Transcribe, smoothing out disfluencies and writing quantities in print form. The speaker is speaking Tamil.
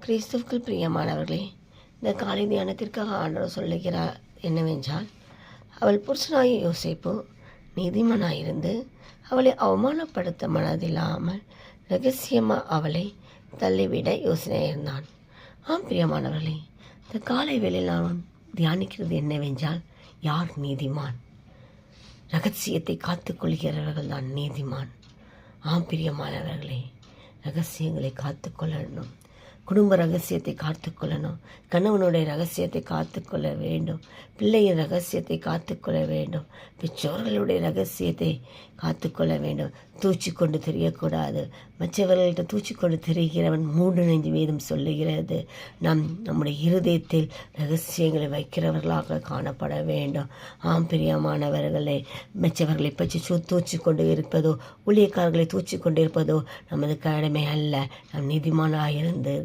கிறிஸ்துவுக்குள் பிரியமானவர்களே, இந்த காலை தியானத்திற்காக ஆண்டவர் சொல்லுகிறார் என்னவென்றால், அவள் புருஷனாகிய யோசேப்பு நீதிமானாயிருந்து அவளை அவமானப்படுத்த மனதில்லாமல் ரகசியமாக அவளை தள்ளிவிட யோசனையிருந்தான். பிரியமானவர்களே, இந்த காலை வேளையில் நான் தியானிக்கிறது என்னவென்றால், யார் நீதிமான்? ரகசியத்தை காத்துக்கொள்கிறவர்கள் தான் நீதிமான். பிரியமானவர்களே, ரகசியங்களை காத்துக்கொள்ளணும். குடும்ப ரகசியத்தை காத்துக்கொள்ளணும். கணவனுடைய ரகசியத்தை காத்துக்கொள்ள வேண்டும். பிள்ளையின் ரகசியத்தை காத்துக்கொள்ள வேண்டும். பெற்றோர்களுடைய ரகசியத்தை காத்துக்கொள்ள வேண்டும். தூச்சிக்கொண்டு தெரியக்கூடாது. மற்றவர்கள்ட்ட தூச்சிக்கொண்டு தெரிகிறவன் மூடு நெஞ்சு வேதம் சொல்லுகிறது. நம்முடைய இருதயத்தில் ரகசியங்களை வைக்கிறவர்களாக காணப்பட வேண்டும். பிரியமானவர்களே, மற்றவர்களை பற்றி தூச்சிக்கொண்டு இருப்பதோ ஊழியக்காரர்களை தூச்சிக்கொண்டு இருப்பதோ நமது கடமை அல்ல. நாம் நீதிமானாக இருந்து